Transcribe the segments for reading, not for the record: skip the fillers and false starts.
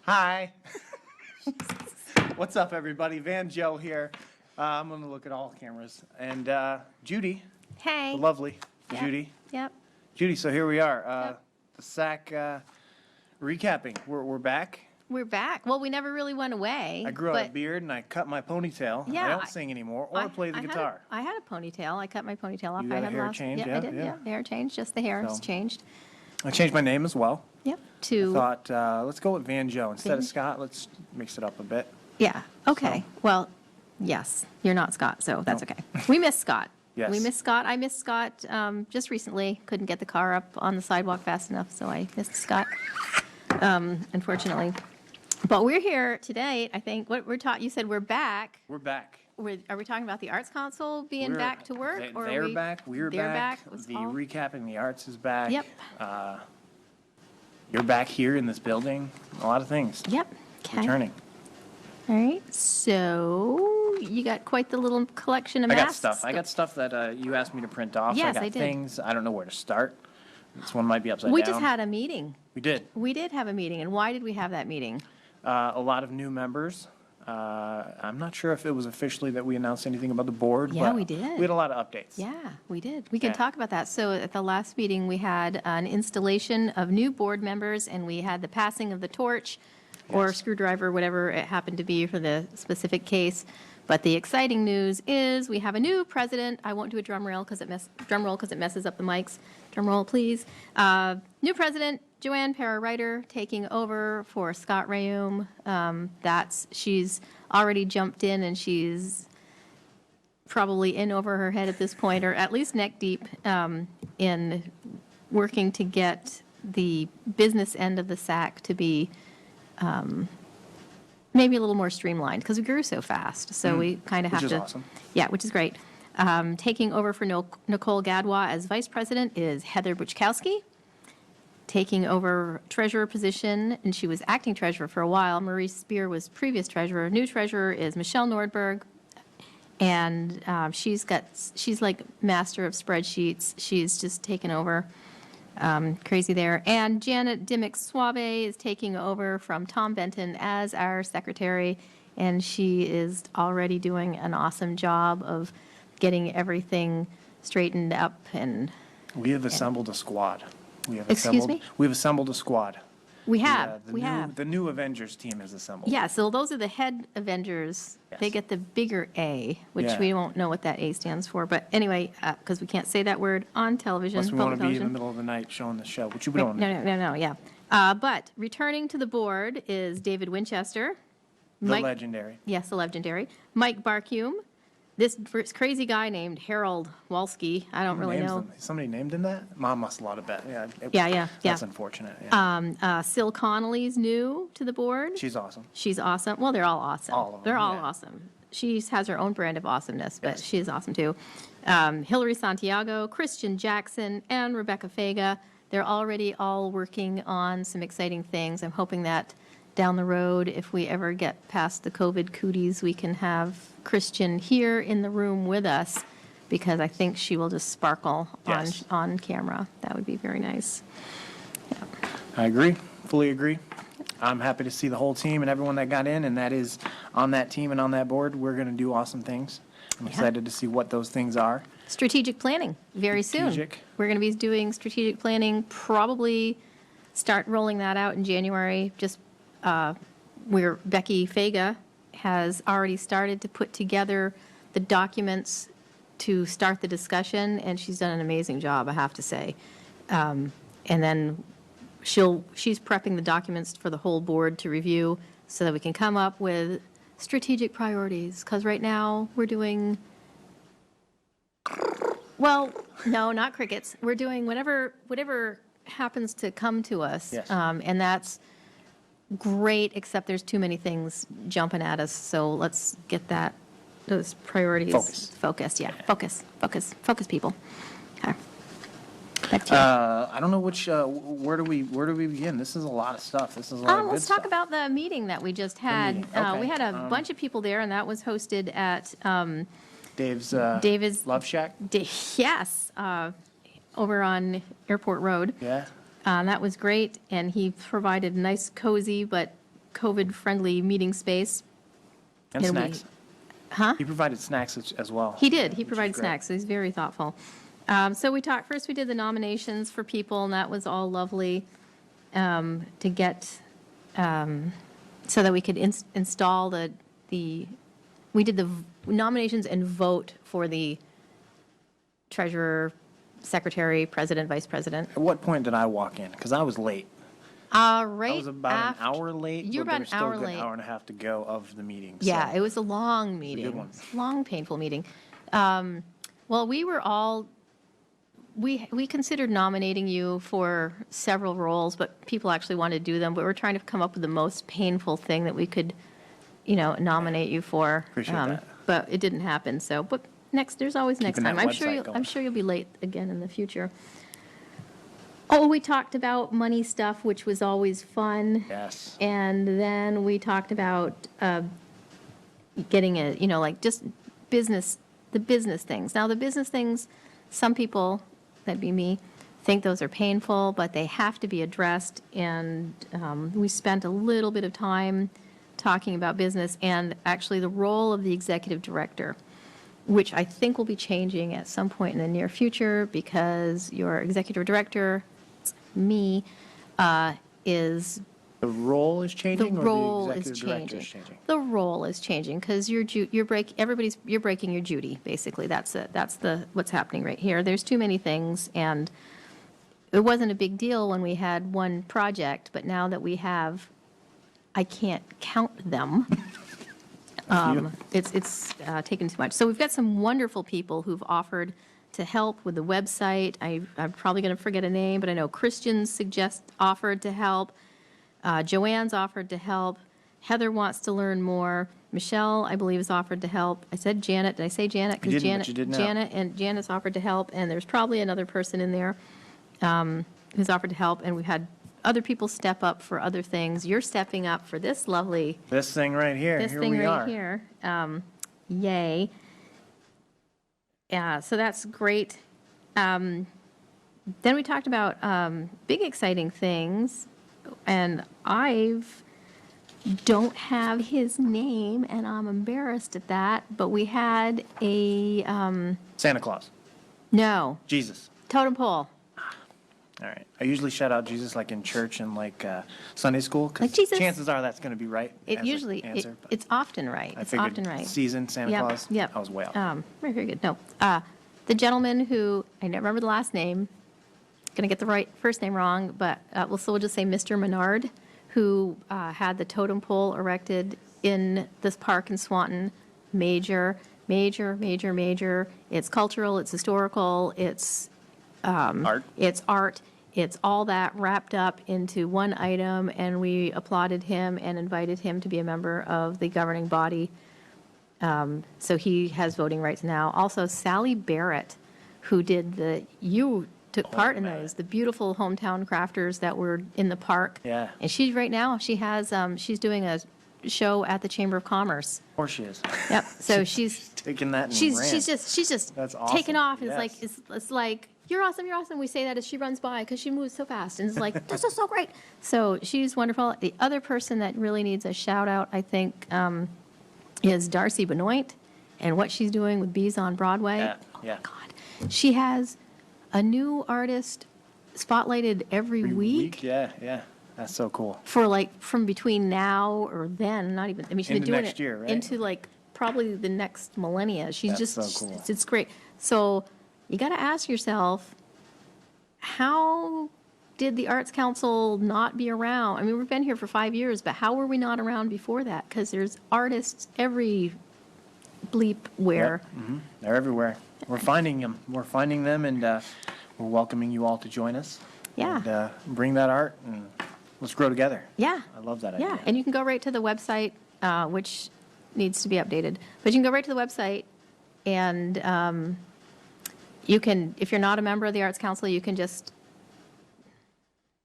Hi. What's up, everybody? VanJoe here. I'm going to look at all cameras. And Judy, Hey. the lovely Yep. Judy. Yep. Judy, so here we are. Yep. The SAC recapping. We're back. We're back. Well, we never really went away. I grew out a but beard and I cut my ponytail. Yeah, I don't sing anymore or play the guitar. I had a ponytail. I cut my ponytail off. You got I a had hair lost. change? Yeah, Yeah, I did. yeah. Yeah, hair change. Just the hair has So- changed. I changed my name as well. Yep. I thought, let's go with VanJoe. Instead of Scott, let's mix it up a bit. Yeah. Okay. So- Well, yes, you're not Scott, so that's No. okay. We miss Scott. Yes. We miss Scott. I missed Scott just recently. Couldn't get the car up on the sidewalk fast enough, so I missed Scott, unfortunately. But we're here today. I think what we're taught. You said we're back. We're back. Are we talking about the Arts Council being We're- back to work? they- or are They're we- back. We're they're back. Let's The all- recapping the arts is back. Yep. You're back here in this building. A lot of things. Yep. Okay. Returning. All right. So you got quite the little collection of I got masks. stuff. I got stuff that you asked me to print off. Yes, I got I did. things. I don't know where to start. This one might be upside We down. just had a meeting. We did. We did have a meeting, and why did we have that meeting? A lot of new members. I'm not sure if it was officially that we announced anything about the board. Yeah, but we did. We had a lot of updates. Yeah, we did. We can Yeah. talk about that. So at the last meeting, we had an installation of new board members, and we had the passing of the torch or Yes. screwdriver, whatever it happened to be for the specific case. But the exciting news is we have a new president. I won't do a drum roll because it messes up the mics. Drum roll, please. New president, Joanne Para-Ryder, taking over for Scott Rayum. She's already jumped in, and she's probably in over her head at this point, or at least neck deep, in working to get the business end of the SAC to be maybe a little more streamlined, because we grew so fast. So we kind of have Which to. is awesome. Yeah, which is great. Taking over for Nicole Gadwa as vice president is Heather Buchkowski. Taking over treasurer position, and she was acting treasurer for a while. Marie Spear was previous treasurer. New treasurer is Michelle Nordberg, and she's like master of spreadsheets. She's just taken over. Crazy there. And Janet Dimmick-Suave is taking over from Tom Benton as our secretary, and she is already doing an awesome job of getting everything straightened up. And We have assembled a squad. We have Excuse assembled, me? We've assembled a squad. we have, Yeah, we have. The new Avengers team is assembled. Yeah, so those are the head Avengers. They Yes. get the bigger A, which Yeah. we won't know what that A stands for. But anyway, because we can't say that word on television. Unless we want public to be in the television. middle of the night showing the show, which we don't. No, yeah. But returning to the board is David Winchester. The legendary. Yes, the legendary. Mike Barkume. This crazy guy named Harold Walski. I don't really Names know. them. Somebody named him that? Mom must have bet. Yeah. Yeah. That's unfortunate. Yeah. Sil Connolly's new to the board. She's awesome. She's awesome. Well, they're all awesome. All of them, They're all yeah. awesome. She has her own brand of awesomeness, but Yes. she's awesome too. Hillary Santiago, Christian Jackson, and Rebecca Fega. They're already all working on some exciting things. I'm hoping that down the road, if we ever get past the COVID cooties, we can have Christian here in the room with us, because I think she will just sparkle Yes. on camera. That would be very nice. I agree. Fully agree. I'm happy to see the whole team and everyone that got in, and that is on that team and on that board. We're going to do awesome things. I'm excited to see what those things are. Strategic planning, very soon. Strategic. We're going to be doing strategic planning, probably start rolling that out in January, just where Becky Fega has already started to put together the documents to start the discussion, and she's done an amazing job, I have to say. And then she's prepping the documents for the whole board to review so that we can come up with strategic priorities, because right now we're doing, well, no, not crickets. We're doing whatever happens to come to us. Yes. And that's great, except there's too many things jumping at us. So let's get those priorities. Focus. Yeah. Focus, people. Okay. Back to you. I don't know where do we begin? This is a lot of stuff. This is a lot of good Let's talk stuff. about the meeting that we just had. meeting, okay. We had a bunch of people there, and that was hosted at Dave's David's. Love Shack. Yes, over on Airport Road. Yeah. That was great, and he provided a nice, cozy, but COVID-friendly meeting space. And And we- snacks. Huh? He provided snacks as well. He did. He which is provided great. snacks. So he's very thoughtful. So we talked, first we did the nominations for people, and that was all lovely to get, so that we could install we did the nominations and vote for the treasurer, secretary, president, vice president. At what point did I walk in? Because I was late. Right I was about after- an hour late. You were but about an there was hour still a late. good hour and a half to go of the meeting. Yeah, so it was a long meeting. one. Long, painful meeting. Well, we were all, we considered nominating you for several roles, but people actually wanted to do them. But we're trying to come up with the most painful thing that we could, nominate you for. Appreciate that. But it didn't happen. So, but there's always next Keeping time. that I'm sure website you'll, going. I'm sure you'll be late again in the future. Oh, we talked about money stuff, which was always fun. Yes. And then we talked about getting just the business things. Now, the business things, some people, that'd be me, think those are painful, but they have to be addressed. And we spent a little bit of time talking about business and actually the role of the executive director, which I think will be changing at some point in the near future because your executive director, me, is The role is the changing, role or the is executive director changing. is changing? The role is changing because you're breaking your duty, basically. That's what's happening right here. There's too many things, and it wasn't a big deal when we had one project, but now that we have, I can't count them. It's taken too much. So we've got some wonderful people who've offered to help with the website. I'm probably going to forget a name, but I know Christian's offered to help. Joanne's offered to help. Heather wants to learn more. Michelle, I believe, has offered to help. I said Janet. Did I say Janet? You 'Cause didn't, but you did now. Janet's offered to help, and there's probably another person in there who's offered to help. And we've had other people step up for other things. You're stepping up for this lovely, This thing right here. this Here thing we right are. here. Yay. Yeah, so that's great. Then we talked about big exciting things, and don't have his name, and I'm embarrassed at that, but we had a, Santa Claus. no, Jesus. totem pole. All right. I usually shout out Jesus like in church and like Sunday school Like because Jesus. chances are that's going to be right. It as an usually, answer. but it's often right. I It's figured often right. season Santa Yep, Claus. yep. I was way off. Very, very good. No, the gentleman who, I never remember the last name, going to get the right first name wrong, but we'll just say Mr. Menard, who had the totem pole erected in this park in Swanton. Major. It's cultural, it's historical, it's Art. it's art. It's all that wrapped up into one item, and we applauded him and invited him to be a member of the governing body. So he has voting rights now. Also, Sally Barrett, who you took part in man. those, the beautiful hometown crafters that were in the park. Yeah. And she's she's doing a show at the Chamber of Commerce. Of course she is. Yep. So she's Taking that and she's ran. just That's taking awesome. off. Yes. It's like you're awesome. We say that as she runs by because she moves so fast, and it's like this is so great. So she's wonderful. The other person that really needs a shout out, I think, is Darcy Benoit, and what she's doing with Bees on Broadway. Yeah, Oh yeah. my God, she has a new artist spotlighted every week. Yeah. That's so cool. For like from between now or then, not even. I mean, she's been Into doing next it year, right? into like probably the next millennia. She's That's just so cool. it's great. So you got to ask yourself, how did the Arts Council not be around? I mean, we've been here for 5 years, but how were we not around before that? Because there's artists every bleep where. Yep. They're everywhere. We're finding them. And we're welcoming you all to join us. Yeah. And bring that art and let's grow together. Yeah. I love that Yeah, idea. and you can go right to the website, which needs to be updated. But you can go right to the website, and you can, if you're not a member of the Arts Council, you can just,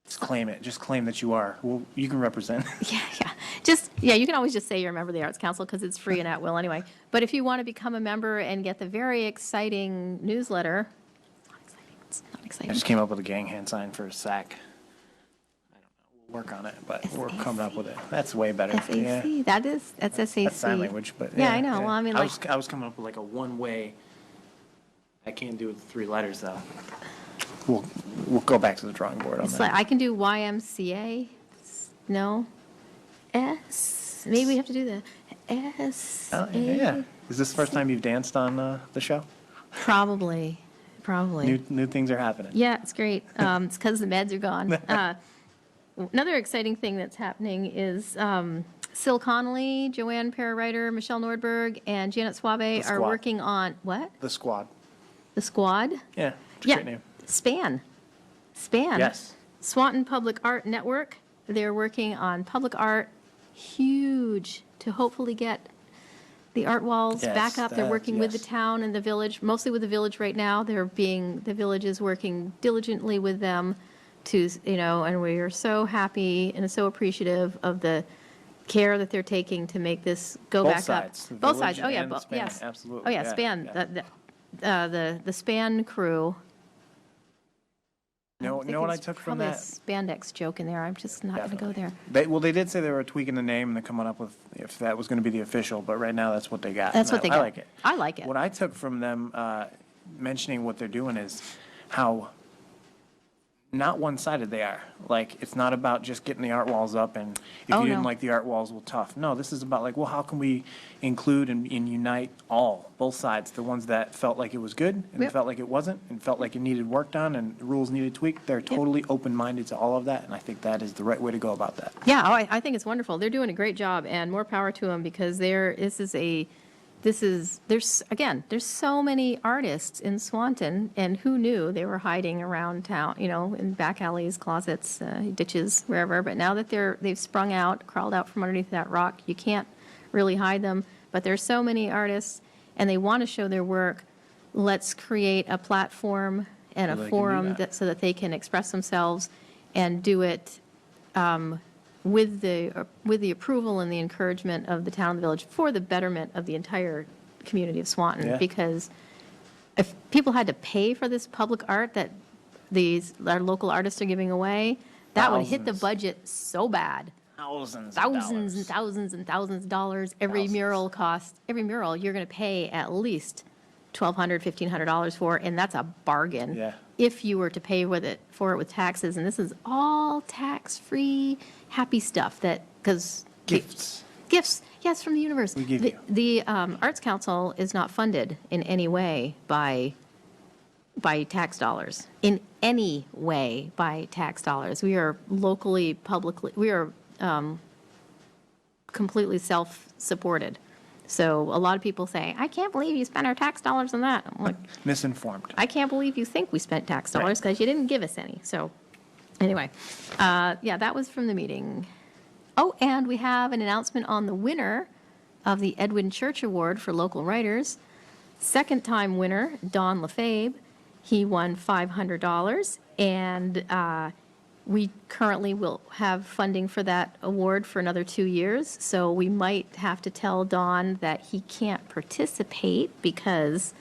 Just claim it. Just claim that you are. Well, you can represent. you can always just say you're a member of the Arts Council because it's free and at will anyway. But if you want to become a member and get the very exciting newsletter, it's not I exciting. just came up with a gang hand sign for a sack. I don't know. work on it, but we're coming up with it. That's way better. Yeah. SAC, that's SAC. That's sign language, but Yeah, I know. Well, I mean, like, I was coming up with like a one-way. I can't do it with 3 letters though. We'll go back to the drawing board on it's that. like, I can do YMCA. No? S. Maybe we have to do the S. Oh, yeah. Is this the first time you've danced on the show? Probably. New things are happening. Yeah, it's great. It's because the meds are gone. Another exciting thing that's happening is Sil Connolly, Joanne Perriwriter, Michelle Nordberg, and Janet Suave are Squad. working on, what? The squad. The Squad? Yeah. It's a Yeah. great name. Span. Yes. Swanton Public Art Network. They're working on public art, huge, to hopefully get the art walls Yes, back up. They're working with the yes. town and the village, mostly with the village right now. The village is working diligently with them to, and we are so happy and so appreciative of the care that they're taking to make this go Both back sides, up. the Both village sides. Oh, yeah. and Span, Yes. absolutely. Oh, yeah, Yeah, Span. yeah. The Span crew. You know what I took from that? Probably a spandex joke in there. I'm just not going to go there. They did say they were tweaking the name and they're coming up with if that was going to be the official, but right now that's what they got. That's and what they I got. like it. I like it. What I took from them mentioning what they're doing is how not one-sided they are. Like, it's not about just getting the art walls up and if Oh, you didn't no. like the art walls, well, tough. No, this is about like, well, how can we include and unite both sides, the ones that felt like it was good and Yep. felt like it wasn't and felt like it needed work done and rules needed tweaked. They're totally open-minded to all of that, and I think that is the right way to go about that. Yeah, I think it's wonderful. They're doing a great job, and more power to them because there's so many artists in Swanton, and who knew they were hiding around town, in back alleys, closets, ditches, wherever. But now that they've sprung out, crawled out from underneath that rock, you can't really hide them. But there's so many artists, and they want to show their work. Let's create a platform and So a they can do forum that. so that they can express themselves and do it with the approval and the encouragement of the town and the village for the betterment of the entire community of Swanton. Yeah. Because if people had to pay for this public art that our local artists are giving away, that would hit the Thousands. budget so bad. Thousands Thousands and thousands of dollars. Every Thousands. mural you're going to pay at least $1,200, $1,500 for, and that's a bargain. Yeah. If you were to pay for it with taxes, and this is all tax-free, happy stuff because Gifts. Gifts, yes, from the universe. We give you. The Arts Council is not funded in any way by tax dollars. In any way by tax dollars. We are completely self-supported. So a lot of people say, I can't believe you spent our tax dollars on that. I'm like, Misinformed. I can't believe you think we spent tax dollars Right. because you didn't give us any. So anyway, that was from the meeting. Oh, and we have an announcement on the winner of the Edwin Church Award for Local Writers. Second-time winner, Don LaFabe. He won $500, and we currently will have funding for that award for another 2 years. So we might have to tell Don that he can't participate because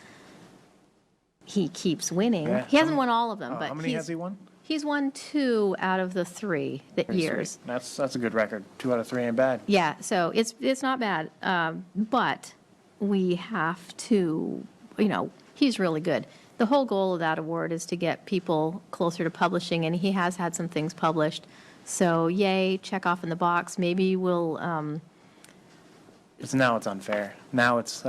he keeps winning. Yeah. He hasn't won all of them, but How many has he won? He's won 2 out of the 3 Pretty years. sweet. That's a good record. 2 out of 3 ain't bad. Yeah, so it's not bad, but we have to, he's really good. The whole goal of that award is to get people closer to publishing, and he has had some things published. So yay, check off in the box. Maybe we'll, Now it's unfair. Now it's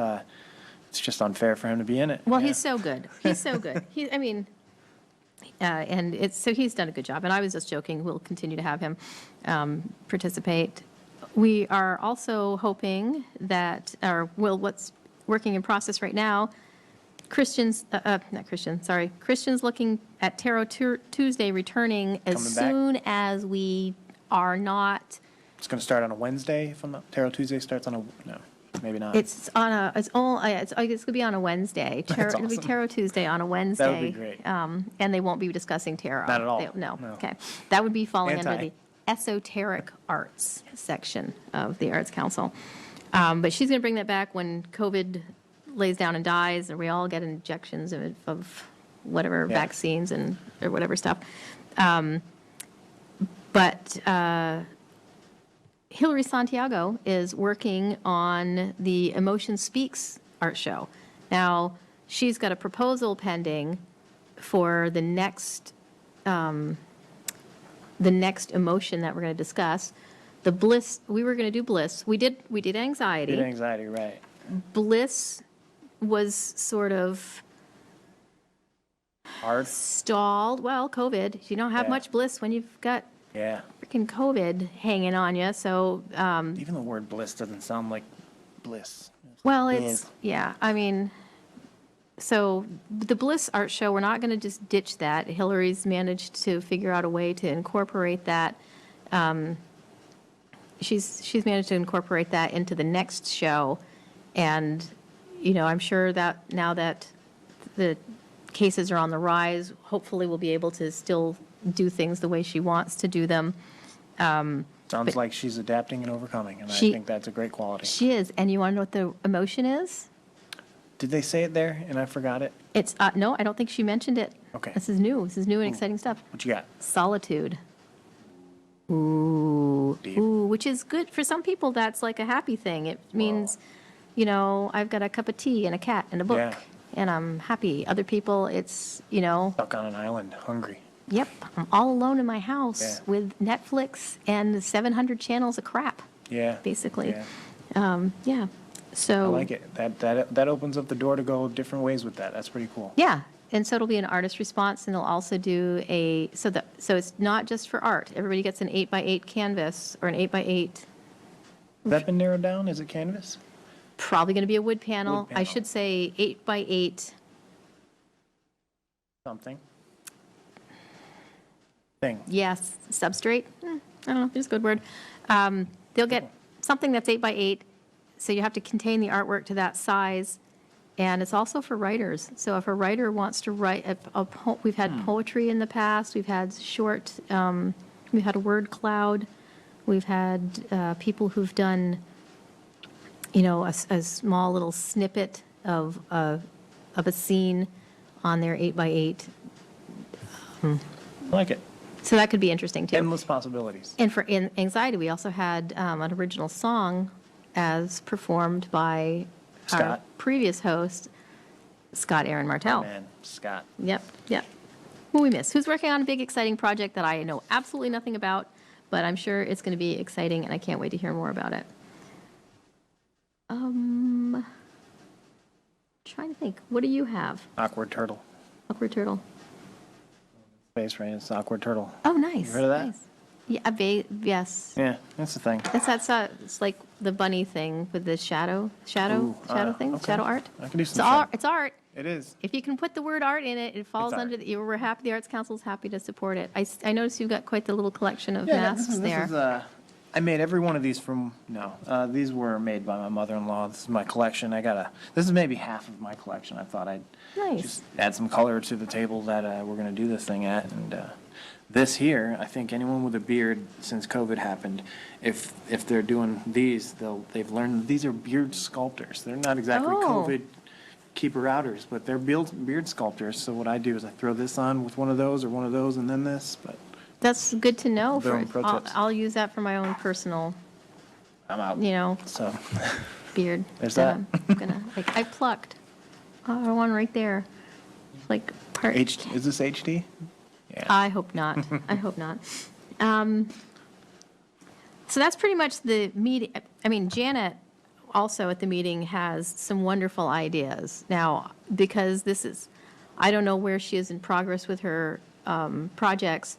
just unfair for him to be in it. well, Yeah. he's so good. He's so good. So he's done a good job. And I was just joking, we'll continue to have him participate. We are also hoping that, what's working in process right now, Christians looking at Tarot Tuesday returning as Coming back? soon as we are not. It's going to start on a Wednesday. If I'm not, Tarot Tuesday starts on no, maybe not. It's going to be on a Wednesday. That's It'll be awesome. Tarot Tuesday on a Wednesday. be great. And they won't be discussing tarot. Not at all. No. No. Okay. That would be falling under Anti. the esoteric arts section of the Arts Council. But she's going to bring that back when COVID lays down and dies, and we all get injections of whatever Yeah. vaccines or whatever stuff. But Hilary Santiago is working on the Emotion Speaks art show. Now, she's got a proposal pending for the next emotion that we're going to discuss. The bliss, we were going to do bliss. We did anxiety. Did anxiety, right. Bliss was sort of Hard. stalled. Well, COVID. You don't have Yeah. much bliss when you've got Yeah. freaking COVID hanging on you. So, Even the word bliss doesn't sound like bliss. well, it's, yeah, I mean, so the Bliss Art Show, we're not going to just ditch that. Hillary's managed to figure out a way to incorporate that. She's managed to incorporate that into the next show. And, you know, I'm sure that now that the cases are on the rise, hopefully we'll be able to still do things the way she wants to do them. Sounds like she's adapting and overcoming, and I She- think that's a great quality. She is. And you want to know what the emotion is? Did they say it there and I forgot it? It's, no, I don't think she mentioned it. Okay. This is new. This is new and exciting stuff. What you got? Solitude. Ooh, Deep. ooh, which is good. For some people, that's like a happy thing. It means, you know, I've got a cup of tea and a cat and a book, Yeah. and I'm happy. Other people, it's, you know, Stuck on an island, hungry. yep, I'm all alone in my house Yeah. with Netflix and 700 channels of crap, Yeah. basically. Yeah. Yeah. I So, like it. That opens up the door to go different ways with that. That's pretty cool. yeah. And so it'll be an artist response, and they'll also do so it's not just for art. Everybody gets an 8x8 canvas or an 8x8. Has that been narrowed down? Is it canvas? Probably going to be a wood panel. Wood I panel. should say 8x8. Something. Thing. Yes, substrate. I don't know. There's a good word. They'll get something that's 8x8. So you have to contain the artwork to that size. And it's also for writers. So if a writer wants to write, we've had poetry in the past. We've had we've had a word cloud. We've had people who've done, you know, a small little snippet of a scene on their 8x8. I like it. So that could be interesting too. Endless possibilities. And for anxiety, we also had an original song as performed by our Scott. previous host, Scott Aaron Martell. Man, Scott. Yep. Who we miss? Who's working on a big, exciting project that I know absolutely nothing about, but I'm sure it's going to be exciting, and I can't wait to hear more about it. Trying to think. What do you have? Awkward turtle. Awkward turtle. Space Rain. It's awkward turtle. Oh, nice. You heard of that? Nice. Yeah, yes. Yeah, that's the thing. It's like the bunny thing with the shadow Ooh, thing, okay. shadow art. I can do It's some art. shadow. It's art. It is. If you can put the word art in it, it falls It's under. art. We're happy. The Arts Council's happy to support it. I noticed you've got quite the little collection of Yeah, masks there. I made every one of these these were made by my mother-in-law. This is my collection. This is maybe half of my collection. I thought I'd Nice. just add some color to the table that we're going to do this thing at. And this here, I think anyone with a beard since COVID happened, if they're doing these, they've learned these are beard sculptors. They're not exactly Oh. COVID keeper-outers, but they're beard sculptors. So what I do is I throw this on with one of those or one of those and then this, but That's good to know. Boom, pro tips. I'll use that for my own personal, I'm out. you know, So beard. There's that. I'm gonna I plucked. Oh, one right there. Like part. is this HD? Yeah. I hope not. I hope not. So that's pretty much the meeting. I mean, Janet also at the meeting has some wonderful ideas. Now, because I don't know where she is in progress with her projects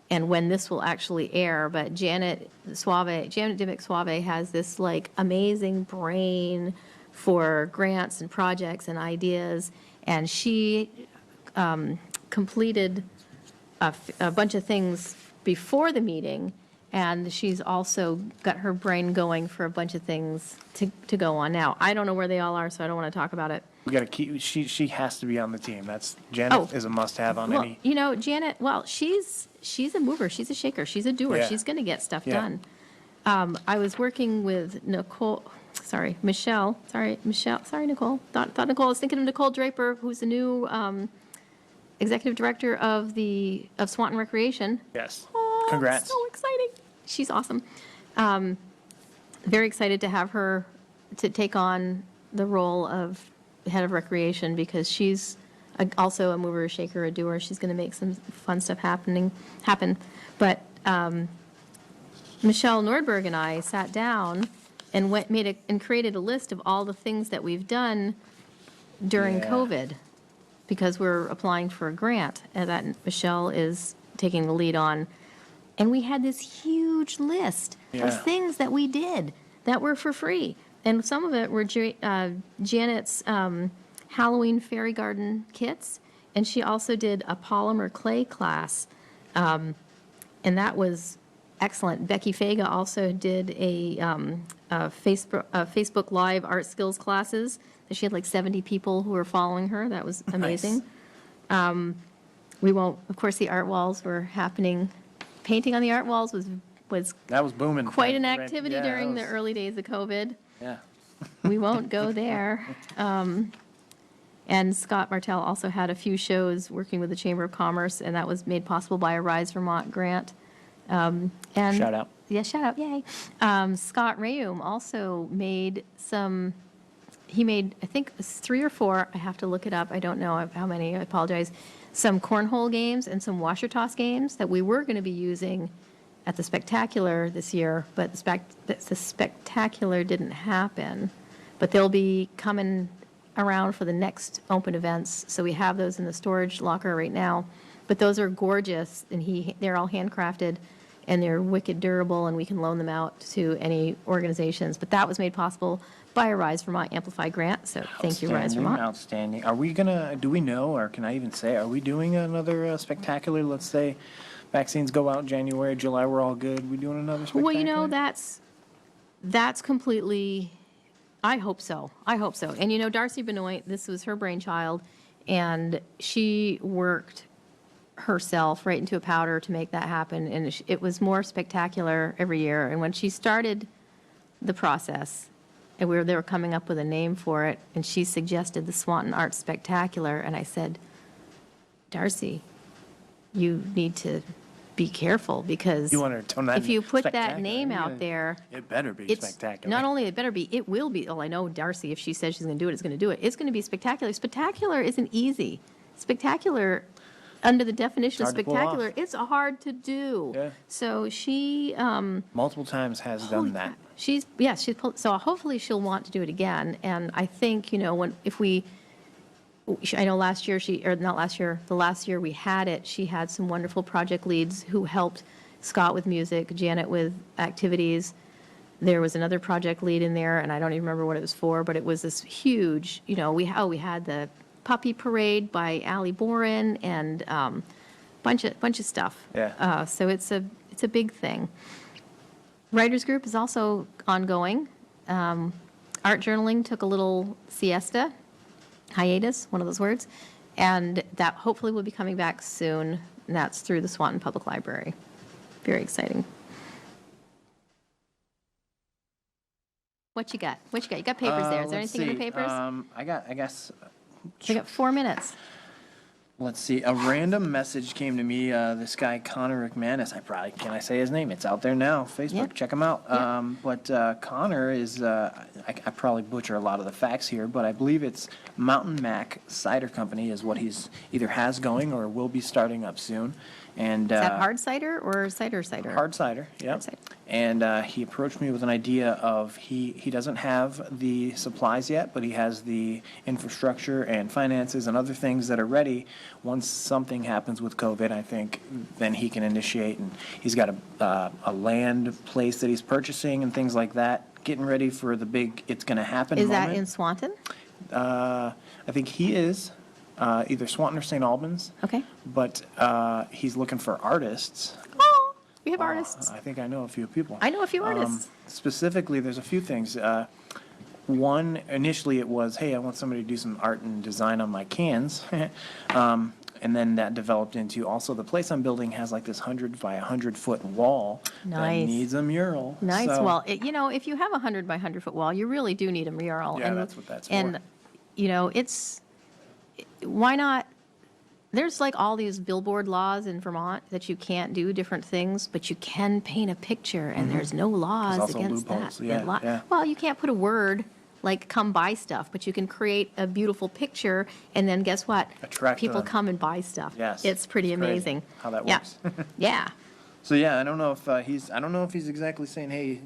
and when this will actually air, but Janet Dimick Suave has this like amazing brain for grants and projects and ideas, and she completed a bunch of things before the meeting, and she's also got her brain going for a bunch of things to go on now. I don't know where they all are, so I don't want to talk about it. We got to keep. She has to be on the team. Janet Oh. is a must-have on Well, any. you know, Janet, she's a mover, she's a shaker, she's a doer, Yeah. she's going to get stuff Yeah. done. I was working with Nicole, sorry, Nicole. Thought Nicole, I was thinking of Nicole Draper, who's the new executive director of Swanton Recreation. Yes. Congrats. So exciting. She's awesome. Very excited to have her to take on the role of head of recreation because she's also a mover, a shaker, a doer. She's going to make some fun stuff happen. But Michelle Nordberg and I sat down and created a list of all the things that we've done during Yeah. COVID because we're applying for a grant and that Michelle is taking the lead on. And we had this huge list Yeah. of things that we did that were for free. And some of it were Janet's Halloween fairy garden kits. And she also did a polymer clay class. And that was excellent. Becky Faga also did a Facebook Live art skills classes. She had like 70 people who were following her. That was amazing. Nice. We won't, of course, the art walls were happening. Painting on the art walls was That was booming. quite an Right. activity Yeah, during the that was- early days of COVID. Yeah. We won't go there. And Scott Martell also had a few shows working with the Chamber of Commerce, and that was made possible by a Rise Vermont grant. And Shout out. Yeah, shout out, yay. Scott Rayum also made he made, I think it was 3 or 4, I have to look it up, I don't know how many, I apologize, some cornhole games and some washer toss games that we were going to be using at the Spectacular this year, but the Spectacular didn't happen. But they'll be coming around for the next open events, so we have those in the storage locker right now. But those are gorgeous, and they're all handcrafted, and they're wicked durable, and we can loan them out to any organizations. But that was made possible by a Rise Vermont Amplify grant, so thank you, Rise Outstanding, Vermont. Outstanding. Are we gonna, do we know, or can I even say, are we doing another spectacular? Let's say vaccines go out in January, July, we're all good. We doing another spectacular? Well, you know, that's completely, I hope so. I hope so. And you know, Darcy Benoit, this was her brainchild, and she worked herself right into a powder to make that happen. And it was more spectacular every year. And when she started the process, and they were coming up with a name for it, and she suggested the Swanton Arts Spectacular, and I said, Darcy, you need to be careful because You want her to tone that if you put that spectacular, name yeah. out there, It better be it's spectacular. not only it better be, it will be. Well, I know Darcy, if she says she's going to do it, it's going to do it. It's going to be spectacular. Spectacular isn't easy. Spectacular, under the definition of Hard to pull off. spectacular, it's hard to do. Yeah. So she, Multiple times has holy done that. crap. So hopefully she'll want to do it again. And I think, you know, I know last year the last year we had it, she had some wonderful project leads who helped Scott with music, Janet with activities. There was another project lead in there, and I don't even remember what it was for, but it was this huge, you know, we had the puppy parade by Allie Boren and bunch of stuff. Yeah. So it's a big thing. Writers group is also ongoing. Art journaling took a little hiatus, one of those words, and that hopefully will be coming back soon, and that's through the Swanton Public Library. Very exciting. What you got? You got papers there. Is there Let's anything in the see. papers? I guess, We got 4 minutes. let's see. A random message came to me. This guy, Connor McManus. Can I say his name? It's out there now. Facebook. Yeah. Check him out. Yeah. But Connor is, I probably butcher a lot of the facts here, but I believe it's Mountain Mac Cider Company is what he's either has going or will be starting up soon. And Is that hard cider or cider? hard cider, yeah. Hard cider. And he approached me with an idea of he doesn't have the supplies yet, but he has the infrastructure and finances and other things that are ready. Once something happens with COVID, I think then he can initiate. And he's got a land place that he's purchasing and things like that, getting ready for the big it's going to happen Is moment. that in Swanton? I think he is either Swanton or St. Albans. Okay. But he's looking for artists. Oh, we have artists. I think I know a few people. I know a few artists. Specifically, there's a few things. One, initially it was, hey, I want somebody to do some art and design on my cans. And then that developed into also the place I'm building has like this 100 by 100 foot wall Nice. that needs a mural. Nice. So- Well, you know, if you have a 100 by 100 foot wall, you really do need a mural. Yeah, that's what that's for. And, you know, why not there's like all these billboard laws in Vermont that you can't do different things, but you can paint a picture, and there's no laws also against loopholes, that. yeah, yeah. Well, you can't put a word like "come buy stuff," but you can create a beautiful picture, and then guess what? Attract People them. come and buy stuff. Yes, it's pretty it's crazy amazing how that Yeah. works. Yeah. So yeah, I don't know if he's exactly saying, hey,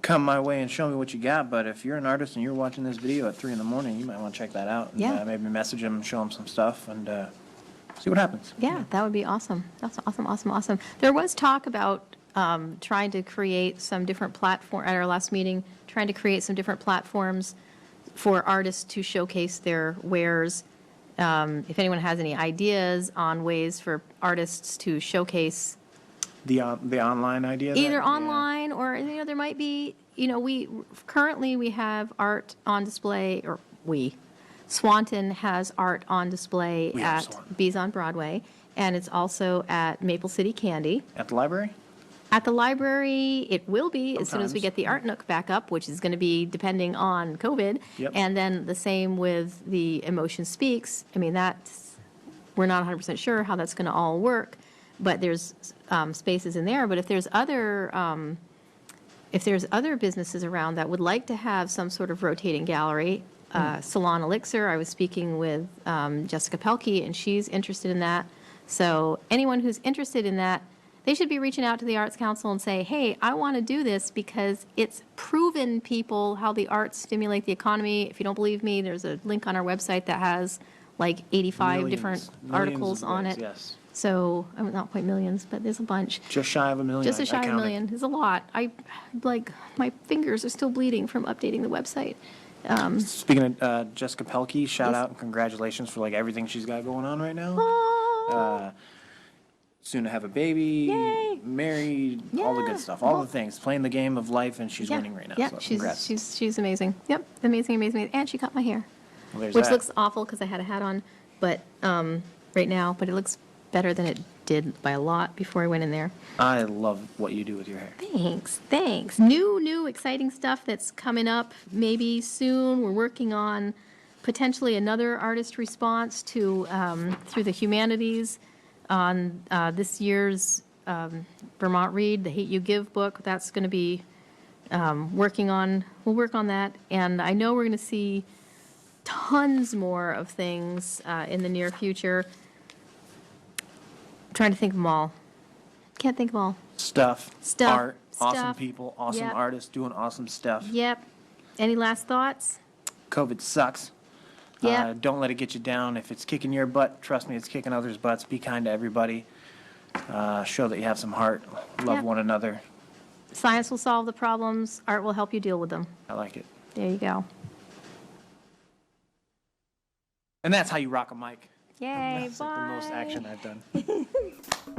come my way and show me what you got. But if you're an artist and you're watching this video at 3 a.m, you might want to check that out. And, Yeah. maybe message him, show him some stuff, and see what happens. Yeah, that would be awesome. That's awesome, awesome, awesome. There was talk about trying to create some different platform at our last meeting, trying to create some different platforms for artists to showcase their wares. If anyone has any ideas on ways for artists to showcase The online idea. either yeah. online or there might be we currently have art on display, or Swanton has art on display We have at Swanton. Bees on Broadway, and it's also at Maple City Candy. At the library. At the library, it will be as soon as we Sometimes. get the Art Nook back up, which is going to be depending on COVID. Yep. And then the same with the Emotion Speaks. I mean, we're not 100% sure how that's going to all work, but there's spaces in there. But if there's other businesses around that would like to have some sort of rotating gallery, Salon Elixir, I was speaking with Jessica Pelkey, and she's interested in that. So anyone who's interested in that, they should be reaching out to the Arts Council and say, hey, I want to do this because it's proven people how the arts stimulate the economy. If you don't believe me, there's a link on our website that has like 85 different articles on it. Yes. So, not quite millions, but there's a bunch. Just shy of a million. Just a I shy of a counted. million. There's a lot. My fingers are still bleeding from updating the website. Speaking of Jessica Pelkey, shout Yes. out and congratulations for everything she's got going on right now. Oh, Soon to have a baby, Yay. married, all the Yeah. good stuff, all the things. Playing the game of life, and she's yeah. winning right now. Yeah, So congrats. she's amazing. Yep, amazing, amazing. And she cut my hair, Well, there's which that. looks awful because I had a hat on, but right now, but it looks better than it did by a lot before I went in there. I love what you do with your hair. Thanks. New, exciting stuff that's coming up maybe soon. We're working on potentially another artist response to through the humanities on this year's Vermont Read, the Hate You Give book. That's going to be we'll work on that. And I know we're going to see tons more of things in the near future. I'm trying to think of them all. Can't think of them all. Stuff, art, awesome stuff. people, awesome Yep. artists doing awesome stuff. Yep. Any last thoughts? COVID sucks. Yeah. Don't let it get you down. If it's kicking your butt, trust me, it's kicking others' butts. Be kind to everybody. Show that you have some heart. Love Yeah. one another. Science will solve the problems. Art will help you deal with them. I like it. There you go. And that's how you rock a mic. Yay. That's Bye. the most action I've done.